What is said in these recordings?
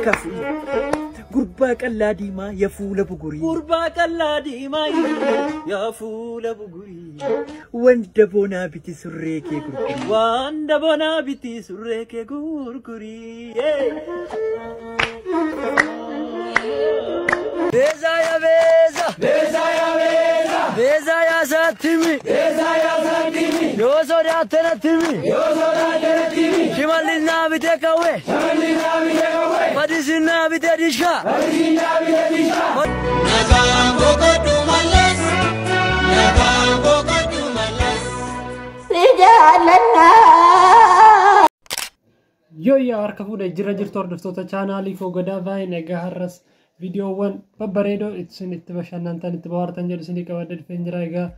كفو قرباك اللادي ما يفول بقري قرباك اللادي ما يفول بقري واندبونا بتي سريكي قرقري واندبونا بتي سريكي قرقري بيزا يا بيزا بيزا يا بيزا بيزا يا ساتمي بيزا يا ساتمي يوسو راتنا تيمي يوسو راتنا تيمي شمالنا بتكوي شمالنا بتكوي مديسنا بتديشا مديسنا بتديشا نبام بوكو مالس نبام بوكو مالس رجالنا يا أركفوا لجرا جرتور دفتوتا channel كو غدا فاي نجا هرس فيديو 1 ببريدو اتسن اتباشان انتان اتبارتان جلسني كوادد فنجرا ايغا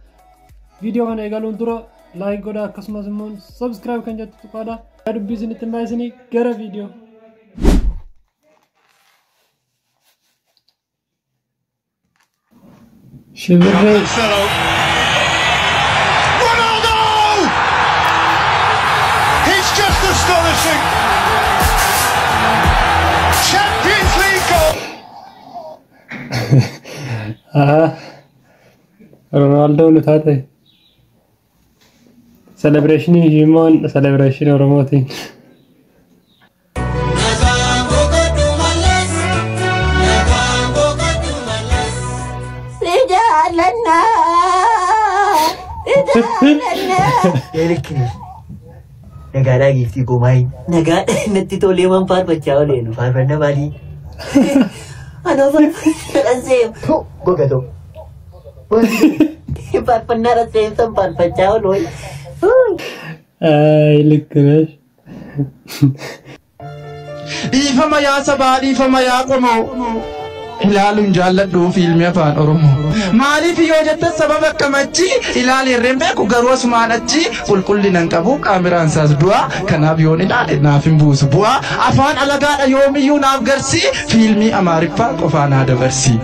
فيديو كان ايغالون درو لايك غدا كسما سمون سبسكرايب كان جاتو تقادا ادو بيزن اتمايسني غرا فيديو شبري Ronaldo! He's just astonishing! Champions League goal! رونالدو لتاتي celebration human celebration oromoti رجالنا رجالنا نگارا گیفتی کومای نگار نتی تولی من پار بچاو لینو پار پڑھنے والی انا رزيم بوكاتو پار پڑھنا رزيم تم پار بچاو لوي اي لكناش إيفما يا سبا إيفما يا قمو هلال جالدو فيلم يفعل أرمو مالي في وجهة السبب كمتي هلال الرمبك وغروس مانتي كل ننكبو كاميرا انساس دوا كنابيون هلال نافين بوس بوا أفان ألغا يومي يوناف غرسي فيلمي أماريفا قفان هذا برسي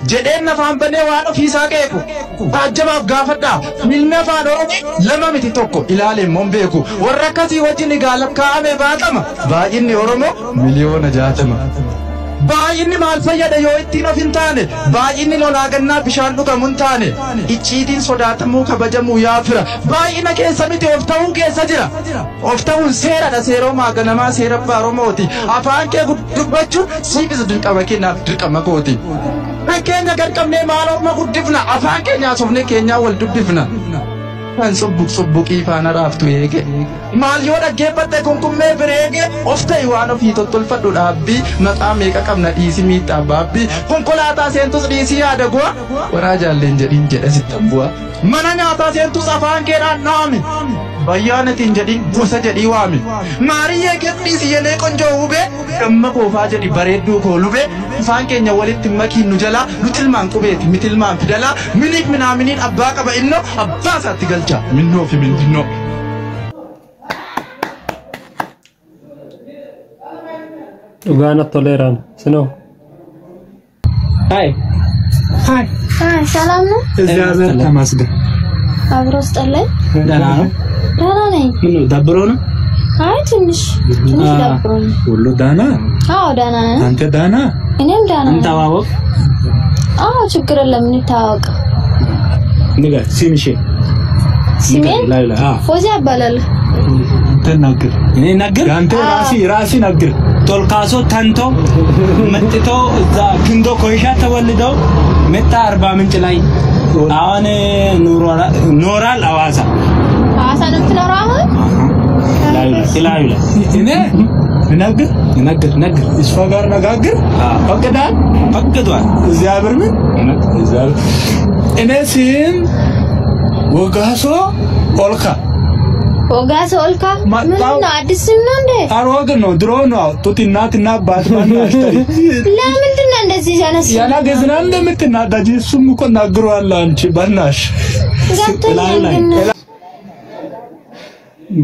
جدين نفهم بني وانو في ساكيكو أجباب غافتا فيلم يفعل أرمو لما متي توكو هلال مومبيكو ورقاتي وجيني غالب كامي باتما بايني أرمو مليون جاتما بايني مال فيدا يو اتينو فينتاني بايني لولاغنا بشان لوكا منتاني اتشيدين صداتمو كبجمو يافرا باينا كيسا ميتي افتاون كيسا جرا افتاون سيرا دا سيرو ماغنما سيرا بارو موتي افان كي قدبچو سيبس دلقا مكينا دلقا مكوتي كينيا قرقمني مالو ما قدفنا افان كينيا صفني كينيا والدبدفنا kan subbuk ifana raftu ege mal yoda gebate kunkumme berege ofta iwano fito tolfadu dabbi mata meka kamna disi mita babbi konkolata sentus disi ada gua waraja lenjedin jeda sitambua mana nyata sentus afan kera nami bayana tinjadi gosa jadi wami mariye ke disi yele konjo ube amma ko fa jadi baredu ko lube fan kenya walit maki nujala lutilman kubeti mitilman fidala minik minaminin abaka ba inno abbasa tigalja minno fi min dinno Ugana toleran sino Hi ሰላም ነው እግዚአብሔር ተመስገን አብሮስ ጠለይ ደህና ነው ደህና ነኝ ምን ደብሮ ነው አይ ትንሽ ደብሮ ነው ሁሉ ደህና አዎ ደህና ነኝ አንተ ደህና እኔም ደህና ነኝ እንታዋወቅ አዎ ችግር የለም እንታዋወቅ ንገር ሲምሽ ሲሜን ላይ ፎዚ አባላል ተናገር እኔ ነገር አንተ ራሲ ነገር ቶልካሶ ታንቶ መጥቶ እዛ ግንዶ ኮይሻ ተወልደው መጣ 40 ምንጭ ላይ አሁን ኖራል አዋሳ ነው ትኖራው ላይ እኔ ነገር እስፋ ጋር ነጋግር ፈቅዷል እግዚአብሔር ምን እግዚአብሔር እኔ ሲም ወጋሶ ወጋሶ ኦልካ ምን ነው አዲስ ነው እንዴ አሮግ ነው ድሮ ነው ጡቲናትና ባትማን አሽተሪ ለምንድን ነው እንደዚህ ጃነስ ያና ገዝና እንደምትናዳጂ እሱም እኮ ናግሯል አንቺ ባናሽ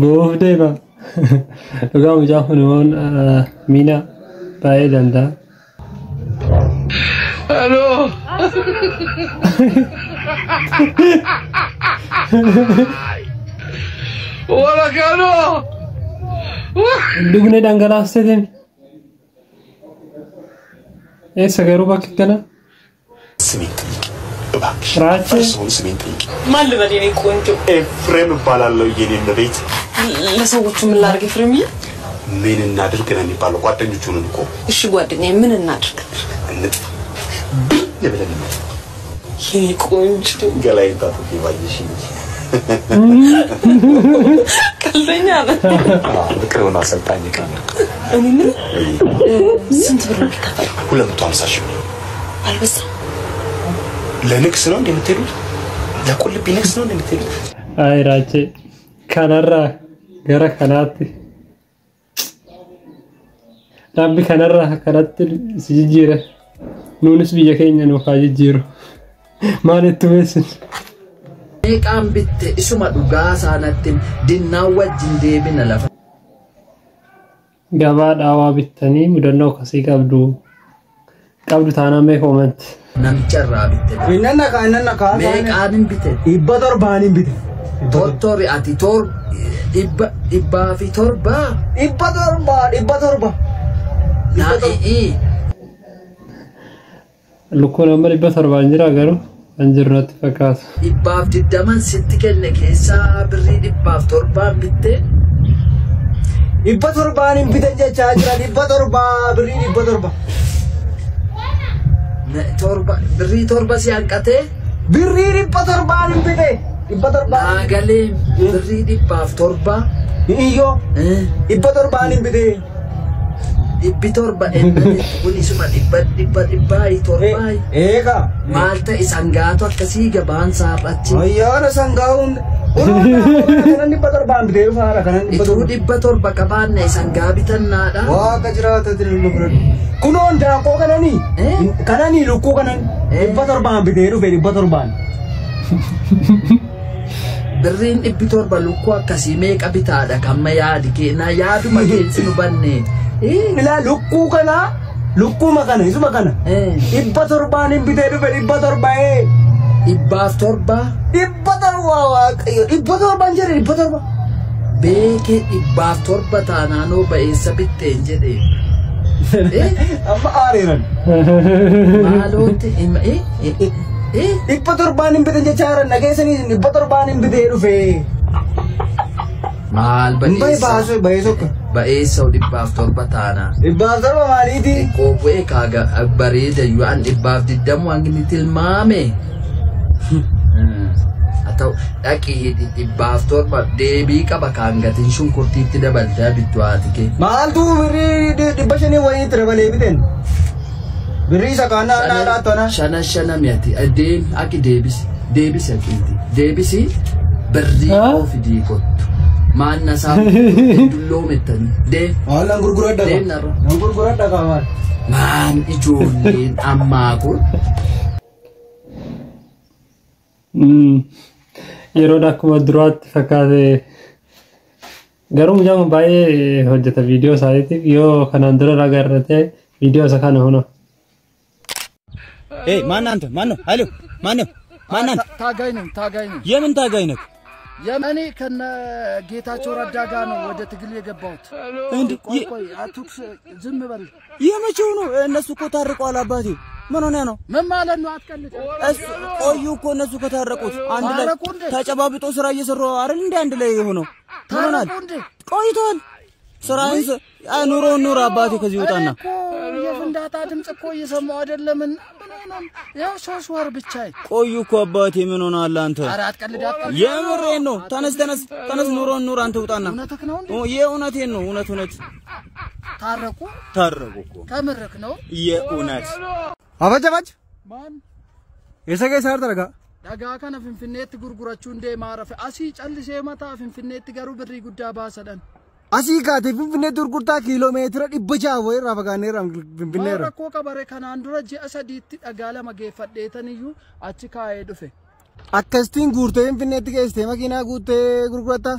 ቦፍዴባ ጋው ጃሁን ሚና ባይደንዳ ሄሎ ولا كانوا دغني دانغلاستين إيه سجارو باك كنا سمين እባክሽ እርሶን ስሜን ጠይቂ ማን ልበል የኔ ቆንጆ ኤፍሬም እባላለሁ የኔም ቤት ለሰዎቹ ምን ላድርግ ኤፍሬምዬ ምን እናድርግ ነው የሚባለው ጓደኞቹን እኮ እሺ ጓደኛዬ ምን እናድርግ እንጥፋ ለበለን የኔ ቆንጆ ገላይ ታጥቂ ባይሽ ቀልደኛ ነህ በቅርቡ ነው አሰልጣኝ ቀን እኔ ምን ስንት ብር ነው ከፈል 250 ሺህ አልበሳ ለንክስ ነው እንደምትሄዱት ለቁልቢ ንክስ ነው እንደምትሄዱት አይ ራቼ ካናራ ገራ ካናት ራቢ ካናራ ካናት ሲጂረ ኑንስ ቢየከኛ ነው ካጂሮ ማለት ወስን ኤቃም ቢት እሱማ ዱጋ ሳናትን ዲናወጅን ዴቢና ለፈ ገባ ዳዋ ቢተኒ ሙደናው ከሲ ቀብዱ ታናሜ ኮመንት ነምጨራ ቢት innanna ka ኤቃንም ቢት ibbator baanin bite ቶቶሪ አቲቶር ኢባ ፊቶርባ ibbatorba ናኢ ልኮ ነበር ይበተር ባንጅራ ገሩ አንጅራት ፈካት ኢባፍ ድደማን ስትከነ ከሳ ብሪ ኢባፍ ቶርባ ቢት ibbator baanin bite jecha jira ibbatorba birri ibbatorba torba ብሪ ቶርባ ሲያንቀቴ birri ibbator baanin bite ibbatorba ናገሌ ብሪ ኢባፍ ቶርባ iyo ibbator baanin bite ኢቢቶርባ እነኒ ሱማ ኢባ ኢቶርባይ eka ማልተ ኢሳንጋቶ አከሲ ገባን ሳባቺ ayyana sangaun kanan ibbator baan bite faara kanan itu ኢቢቶርባ ቀባነ ኢሳንጋቢተናዳ waaqa jiraata dirnu fudhadhu kunoon daaqoo kananii lukkuu kanan ibbator baan bite dhufe ibbator baan birriin ኢቢቶርባ lukkuu akkasii meeqa bitaadha kamma yaadi keena yaaduma keessi nu banne ila lukkuu kana lukkuma kana isuma kana ibbator baan bite dhufe ibbator bae ibbaaf torba ibbatorba waaqayyo ibbatorban jedhe ibbatorba beeke ibbaaf torba taanaanoo ba'eessa bitteen jedhe amma aariran maalootti ibbatorban bite jechaara nageessanii ibbatorban bite dhufe maal ba'eessa ba'eessa ibbaaf torba taanaa ibbaaf torba maaliiti qobu'ee kaaga bareeda yu'an ibbaaf diddamu hangini tilmaame atau dhaqi ibbaaf torba deebii qaba kaangatiin shunkurtiitti dabaltaa bittu haatike maaltu birrii dhibba shanii wayii dabalee biten birrii isa kaanaa naadhaa tona shana mi'ati adeem aki deebisi aqiiti deebisi birrii ofidii kottu maanna isaa dulloo mettanii deem haalaan gurguradha deemnarra nan gurguradha qaamaan maan ijoolleen ammaa kun yeroo akkuma duraatti fakkaate garuu mucaan baay'ee hojjeta viidiyoo isaatiif yoo kanaan dura agarrate viidiyoo isa kana hono ማን አንተ ማን ነው አሎ ማን ነው ታጋይ ነኝ የምን ታጋይ ነህ የማኔ ከነ ጌታቸው ረዳ ጋር ነው ወደ ትግል የገባሁት ቆይ አቱክስ ዝም በል የመቼው ነው እነሱ እኮ ታርቀዋል አባቴ ምን ሆነ ነው ምን ማለት ነው አትቀልድ ቆዩ እኮ እነሱ ከታረቁት አንድ ላይ ተጨባብጦ ስራ እየሰሩ አይደል እንዴ አንድ ላይ የሆነው ታናል ቆይቷል ስራንስ ኑሮ አባቴ ከዚህ ወጣና የፍንዳታ ድምጽ እኮ እየሰማው አይደለም ያው ሶስት ወር ብቻ ቆዩ እኮ አባቴ ምን ሆነሃል አንተ ኧረ አትቀልድ የምሬን ነው ተነስ ኑሮ አንተ ውጣና የእውነቴን ነው እውነት ታረቁ እኮ ከምርክ ነው የእውነት አበጀባጅ ማን የሰገይ ሳር ተረጋ ዳጋ ከነ ፍንፍኔት ጉርጉራችሁ እንደ ማረፈ አሲ ጨልሴ መታ ፍንፍኔት ገሩ ብሪ ጉዳ ባሰደን asii kaatee finfinnee gurgurtaa kiiloomeetira 600 wayii irraa fagaanneerra finfinnee irra rakkoo qabare kanaan dura ji'a sadiitti dhagaa lama geeffadheetaniyyuu achi kaa'ee dhufe akkasitiin guurtee finfinneetti geessitee makiinaa guuttee gurguratta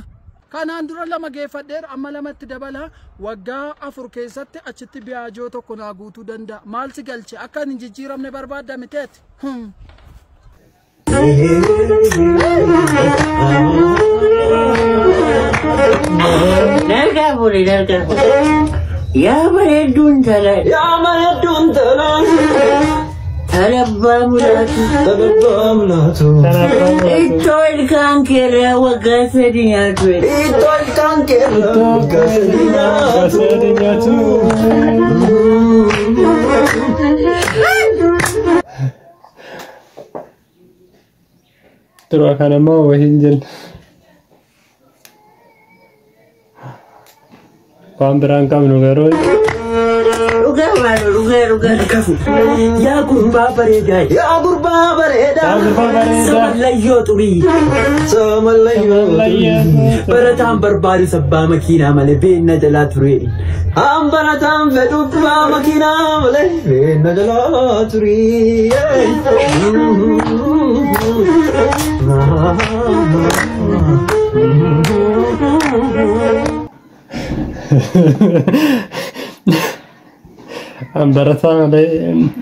kanaan dura lama geeffadheer amma lamatti dabala waggaa 4 keessatti achitti biyaajoo tokko naa guutuu danda'a maal si galche akka hin jijjiiramne barbaadda miteeti Nalga boleh. يا بردون تلا يا بردون تلا تلبى ملاتو إتول كان كرا وقاسديناتو إتول كان كرا وقاسديناتو تروح أنا ما هو هنجن قام بران كم نقول ruga kafu ya gurba bareda samallayyo turi baratam barbari sabba makina male benna dala turi am baratam fedu ba makina male benna dala turi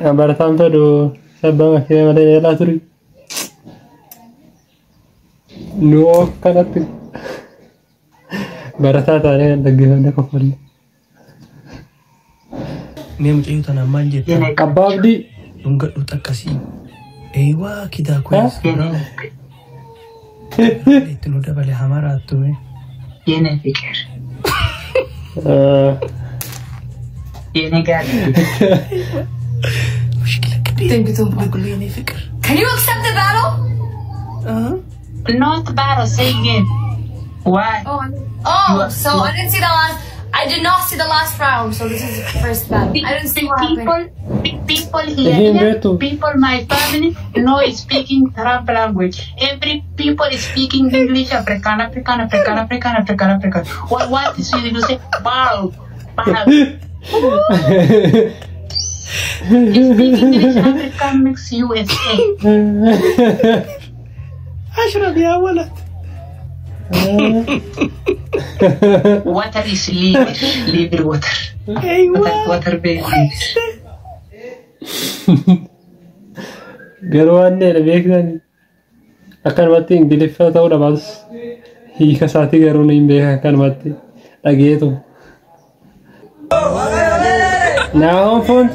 Ambaratam fedu sabba makina male dala turi no kanatti baratata ne daggifamne kofalli Mem ciyu tana manje ababdi dungadhu takkasi ewa kida koyas itnu dabale hamara tume yene fikir yene gadi mushkila kabira Can you accept the battle? not battle say again why So I didn't see the last. I did not see the last round. So this is the first battle. I didn't see what happened. people here people my family know speaking Arab language every people is speaking English African what is it you say battle you speak English African mix USA اشرب يا ولد water is legal water water baby garwanne la beekani akan watti ingiliffa ta'u dhabas hiika saati garuu hin beeka akan watti dhageetu now font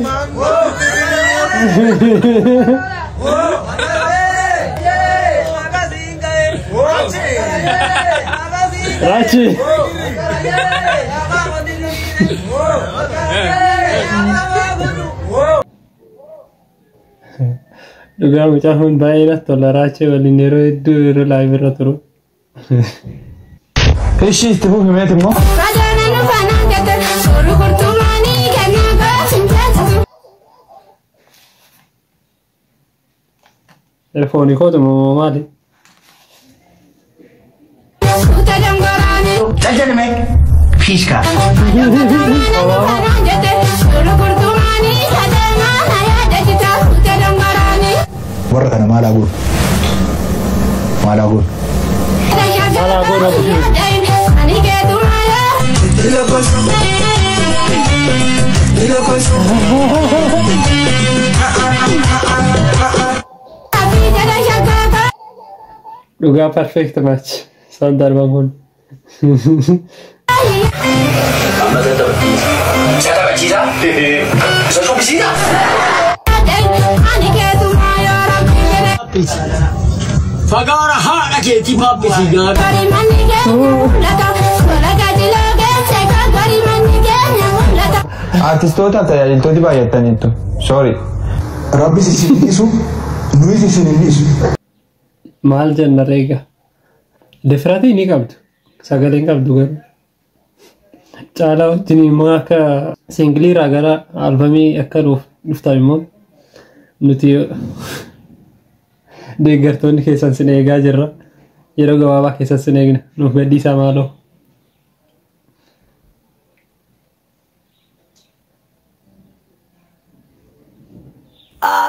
Rachi Duga mucahun baay'ina tola Rachi waliin yeroo hedduu yeroo live irra turu. Eshi itti fufi meeti immoo? Telefoonii kootu moo maali? Tajalme Fishka warra kana maal aguur Dhugaa perfect match san darba kun Fagara haadha keetii paappisi gaara. Artistoota tajaajiltooti baay'ataniitu. Sorry. Rabbis isin dhiisu nuyi isin hin dhiisu. maal jenna reega difratii ni qabdu sagaleen qabdu garuu caalaa wajjin immoo akka singiliiraa gara albamii akka dhuftan immoo nuti deeggartoonni keessan sin eegaa jirra yeroo gabaabaa keessan sin eegna nuuf gadhiisaa maaloo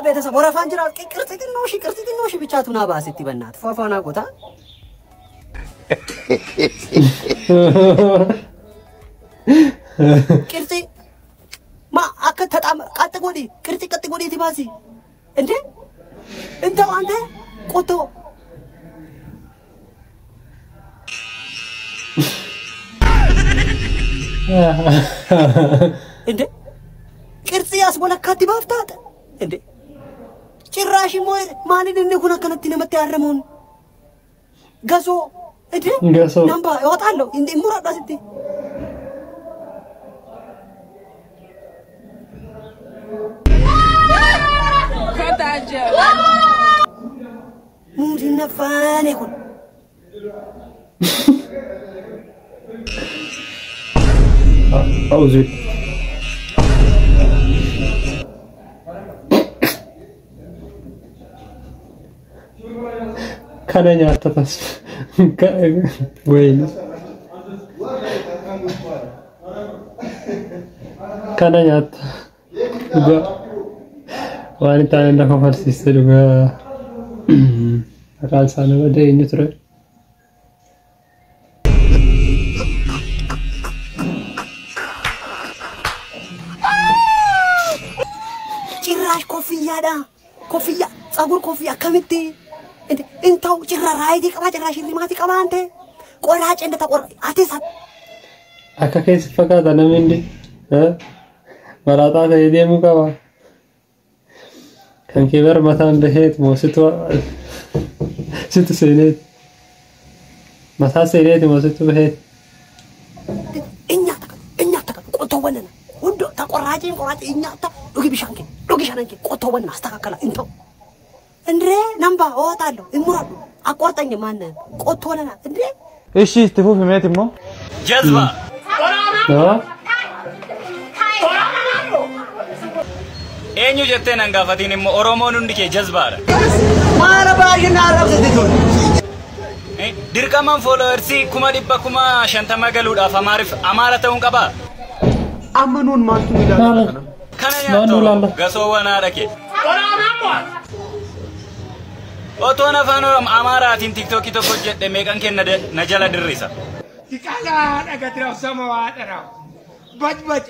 ቤተሰብ ወረፋን ጅራ ቅርጽ ነው ሺ ብቻ ቱና ባስ እቲ በእናት ፏፏና ቆታ ቅርጽ ማ አከ ተጣም ቀጥ ጎዲ ቅርጽ ጎዲ ቲባሲ እንዴ እንተው አንተ ቆቶ እንዴ ቅርጽ ያስቦለካት ባፍታት እንዴ ጭራሽ ማንን እንደሆነ ከነት ነመት ያረመውን ገሶ እንዴ ነምባ ይወጣለው እንዴ ሙራዳ ስቲ ከታጀ ሙዲ ነፋኔ ኩን أوزي كان يعطى تصف وين كان يعطى وأنا تعالى عندك فرسي سلوكا قال سانو بدأ ينتظر كوفيا صابور كوفيا كمتي انتو جرا رايدي كما جرا شريماتي كما انت قراጭ እንደ ተቆራ አቴሳ አከከስ ፈቃዳ ነምንዲ መራጣ ከየደሙ ከባ ከንከበር ማታን በሄት ሞስቶ ስትሰይነት ማታሰይነት ሞስቶ በሄት እኛ ቆቶወነና ወንዶ ተቆራጭን ቆራጭ እኛ ዱጊ ቢሻንኪ ቆቶወና አስተካከላ እንተው እንዴ ነምባ ወጣለሁ እሙራዱ አቆርጠኝ ማን ቆቶወነና እንዴ እሺ ትፉ ፍሜትሞ ጀዝባ ኤኙ ጀተን አንጋፋቲንሞ ኦሮሞን እንድኬ ጀዝባራ ማረባሽና አረብስቲቱ dirqaman followers kuma dibba kuma shantama galuudhaaf amaarif amaara ta'uun qaba amanuun maaltu ilaala kana nyaatoo gasoowwan haadhake otoon afaan amaaraatiin tiktokii tokko jedhe meeqan kenna na jala dirrisa tiqaalaa dhagatiraaf sama waa dharaaf baj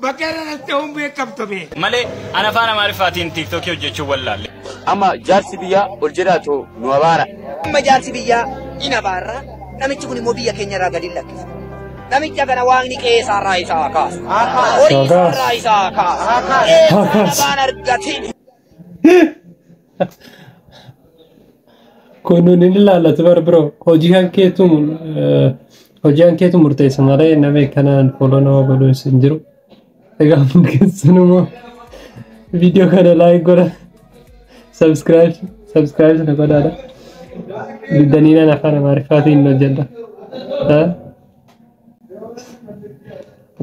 bakkeera ta'uun beekamtome malee ana afaan amaariffaatiin tiktokii hojjechuu wallaalle amma jaarsi biyyaa ol jedhaatu nu abaara amma jaarsi biyyaa ina baarra namichi kun immoo biyya keenya irraa gadi lakkisa namicha kana waaqni qeesaa irraa isaa kaasa horii irraa isaa kaasa waan argatiin kunun ilaalatu barbaro hojii hankeetu murteessa malee nama kanaan follow nama godhuun sin jiru egaa keessanuma video kana like godha subscribe na godhaadha daniina afaan amaariffaatiin hojjedha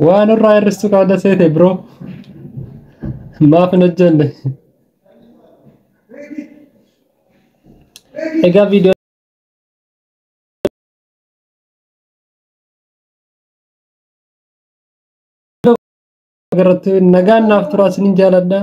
waan irraa hir'istu qaada seete bro maaf hin hojjenne egaa video agarratti nagaan naaf turaa isinin jaaladha